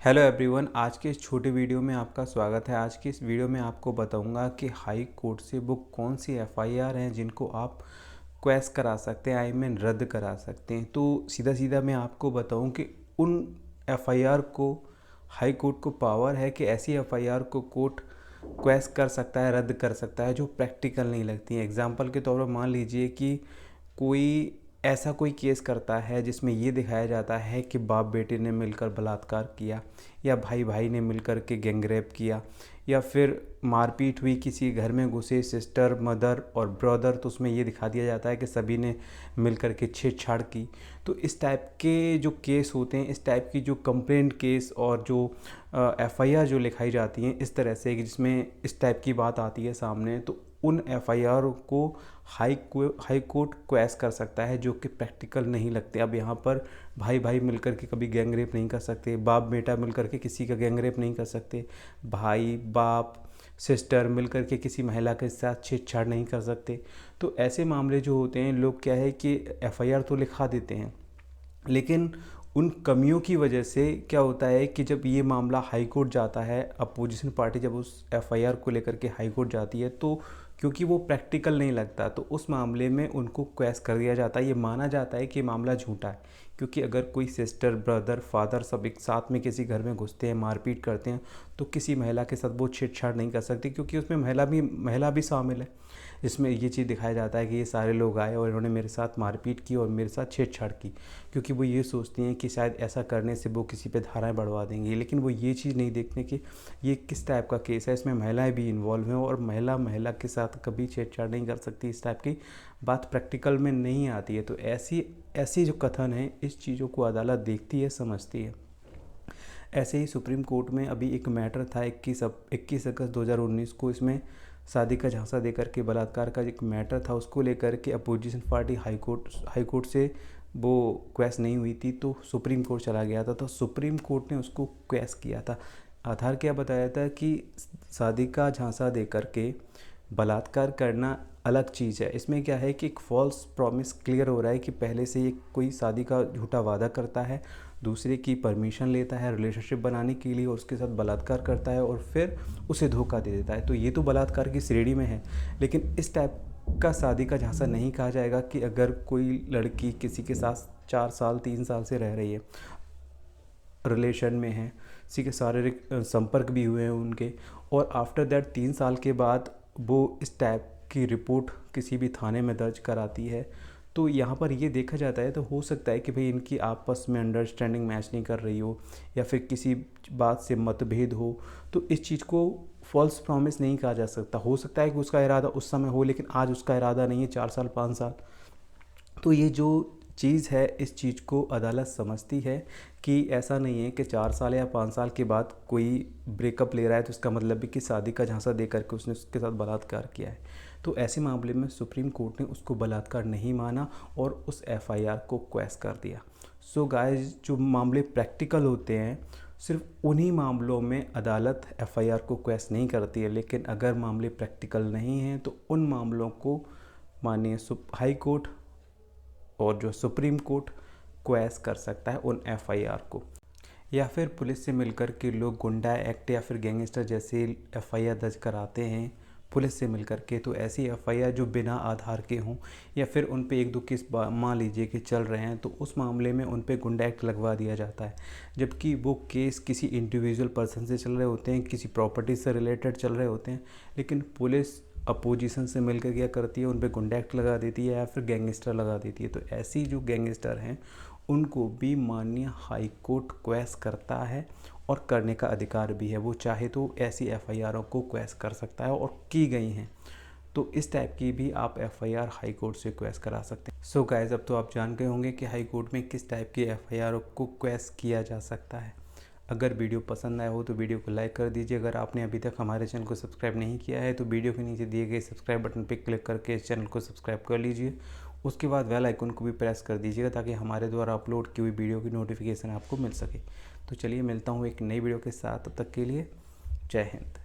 Hello everyone, आज के इस छोटे वीडियो में आपका स्वागत है। आज की इस वीडियो में आपको बताऊंगा कि हाई कोर्ट से वो कौन सी एफआईआर हैं जिनको आप क्वेश करा सकते हैं, आई मीन रद्द करा सकते हैं। तो सीधा सीधा मैं आपको बताऊं कि उन एफआईआर को हाई कोर्ट को पावर है कि ऐसी एफआईआर को कोर्ट क्वेश कर सकता है, रद्द कर सकता है जो प्रैक्टिकल नहीं लगती हैं। एग्जाम्पल के तौर पर मान लीजिए कि कोई केस करता है जिसमें ये दिखाया जाता है कि बाप बेटे ने मिलकर बलात्कार किया, या भाई भाई ने मिलकर के गैंगरेप किया, या फिर मारपीट हुई, किसी घर में घुसे सिस्टर, मदर और ब्रदर, तो उसमें ये दिखा दिया जाता है कि सभी ने मिलकर के छेड़छाड़ की। तो इस टाइप के जो केस होते हैं, इस टाइप की जो कंप्लेंट केस और जो एफआईआर जो लिखाई जाती हैं इस तरह से कि जिसमें इस टाइप की बात आती है सामने, तो उन एफआईआर को हाई कोर्ट क्वेश कर सकता है जो कि प्रैक्टिकल नहीं लगते। अब यहाँ पर भाई भाई मिलकर के कभी गैंगरेप नहीं कर सकते, बाप बेटा मिलकर के किसी का गैंगरेप नहीं कर सकते, भाई बाप सिस्टर मिलकर के किसी महिला के साथ छेड़छाड़ नहीं कर सकते। तो ऐसे मामले जो होते हैं, लोग क्या है कि एफआईआर तो लिखा देते हैं, लेकिन उन कमियों की वजह से क्या होता है कि जब ये मामला हाई कोर्ट जाता है, अपोजिशन पार्टी जब उस एफआईआर को लेकर के हाई कोर्ट जाती है, तो क्योंकि वो प्रैक्टिकल नहीं लगता तो उस मामले में उनको क्वेश कर दिया जाता है। ये माना जाता है कि मामला झूठा है, क्योंकि अगर कोई सिस्टर, ब्रदर, फादर सब एक साथ में किसी घर में घुसते हैं, मारपीट करते हैं, तो किसी महिला के साथ वो छेड़छाड़ नहीं कर सकती, क्योंकि उसमें महिला भी शामिल है। जिसमें ये चीज़ दिखाया जाता है कि ये सारे लोग आए और इन्होंने मेरे साथ मारपीट की और मेरे साथ छेड़छाड़ की, क्योंकि वो ये सोचती हैं कि शायद ऐसा करने से वो किसी पे धाराएं बढ़वा देंगी। लेकिन वो ये चीज़ नहीं देखते कि ये किस टाइप का केस है, इसमें महिलाएं भी इन्वॉल्व हैं और महिला के साथ कभी छेड़छाड़ नहीं कर सकती। इस टाइप की बात प्रैक्टिकल में नहीं आती है। तो ऐसी ऐसी जो कथन है, इस चीज़ों को अदालत देखती है, समझती है। ऐसे ही सुप्रीम कोर्ट में अभी एक मैटर था 21 अगस्त 2019 को, इसमें शादी का झांसा देकर के बलात्कार का एक मैटर था, उसको लेकर के अपोजिशन पार्टी हाई कोर्ट से वो क्वेश नहीं हुई थी, तो सुप्रीम कोर्ट चला गया था। तो सुप्रीम कोर्ट ने उसको क्वेश किया था। आधार क्या बताया था कि शादी का झांसा देकर के बलात्कार करना अलग चीज़ है। इसमें क्या है कि एक फॉल्स प्रॉमिस क्लियर हो रहा है कि पहले से ये कोई शादी का झूठा वादा करता है, दूसरे की परमिशन लेता है रिलेशनशिप बनाने के लिए और उसके साथ बलात्कार करता है और फिर उसे धोखा दे देता है। तो ये तो बलात्कार की श्रेणी में है। लेकिन इस टाइप का शादी का झांसा नहीं कहा जाएगा कि अगर कोई लड़की किसी के साथ 4 साल 3 साल से रह रही है, रिलेशन में है, किसी के शारीरिक संपर्क भी हुए हैं उनके, और आफ्टर दैट 3 साल के बाद वो इस टाइप की रिपोर्ट किसी भी थाने में दर्ज कराती है, तो यहाँ पर ये देखा जाता है। तो हो सकता है कि भाई इनकी आपस में अंडरस्टैंडिंग मैच नहीं कर रही हो, या फिर किसी बात से मतभेद हो, तो इस चीज़ को फॉल्स प्रॉमिस नहीं कहा जा सकता। हो सकता है कि उसका इरादा उस समय हो, लेकिन आज उसका इरादा नहीं है, 4 साल 5 साल। तो ये जो चीज़ है, इस चीज़ को अदालत समझती है कि ऐसा नहीं है कि 4 साल या 5 साल के बाद कोई ब्रेकअप ले रहा है तो इसका मतलब भी कि शादी का झांसा दे करके उसने उसके साथ बलात्कार किया है। तो ऐसे मामले में सुप्रीम कोर्ट ने उसको बलात्कार नहीं माना और उस एफआईआर को क्वेश कर दिया। सो गाइस, जो मामले प्रैक्टिकल होते हैं, सिर्फ उन्हीं मामलों में अदालत एफआईआर को क्वेश नहीं करती है। लेकिन अगर मामले प्रैक्टिकल नहीं हैं तो उन मामलों को माननीय हाई कोर्ट और जो सुप्रीम कोर्ट क्वेश कर सकता है उन एफआईआर को। या फिर पुलिस से मिलकर के लोग गुंडा एक्ट या फिर गैंगस्टर जैसे एफआईआर दर्ज कराते हैं पुलिस से मिलकर के, तो ऐसी एफआईआर जो बिना आधार के हों, या फिर उन पे 1-2 केस मान लीजिए कि चल रहे हैं, तो उस मामले में उन पे गुंडा एक्ट लगवा दिया जाता है। जबकि वो केस किसी इंडिविजुअल पर्सन से चल रहे होते हैं, किसी प्रॉपर्टी से रिलेटेड चल रहे होते हैं, लेकिन पुलिस अपोजिशन से मिलकर क्या करती है, उन पे गुंडा एक्ट लगा देती है या फिर गैंगस्टर लगा देती है। तो ऐसी जो गैंगस्टर हैं उनको भी माननीय हाई कोर्ट क्वेश करता है और करने का अधिकार भी है। वो चाहे तो ऐसी एफआईआरों को क्वेश कर सकता है और की गई हैं। तो इस टाइप की भी आप एफआईआर हाई कोर्ट से क्वेश करा सकते हैं। सो गाइस, अब तो आप जान गए होंगे कि हाई कोर्ट में किस टाइप की एफआईआर को क्वेश किया जा सकता है। अगर वीडियो पसंद आया हो तो वीडियो को लाइक कर दीजिए। अगर आपने अभी तक हमारे चैनल को सब्सक्राइब नहीं किया है तो वीडियो के नीचे दिए गए सब्सक्राइब बटन पर क्लिक करके इस चैनल को सब्सक्राइब कर लीजिए। उसके बाद बेल आइकन को भी प्रेस कर दीजिएगा ताकि हमारे द्वारा अपलोड की हुई वीडियो की नोटिफिकेशन आपको मिल सके। तो चलिए, मिलता हूँ एक नई वीडियो के साथ। तब तक के लिए जय हिंद।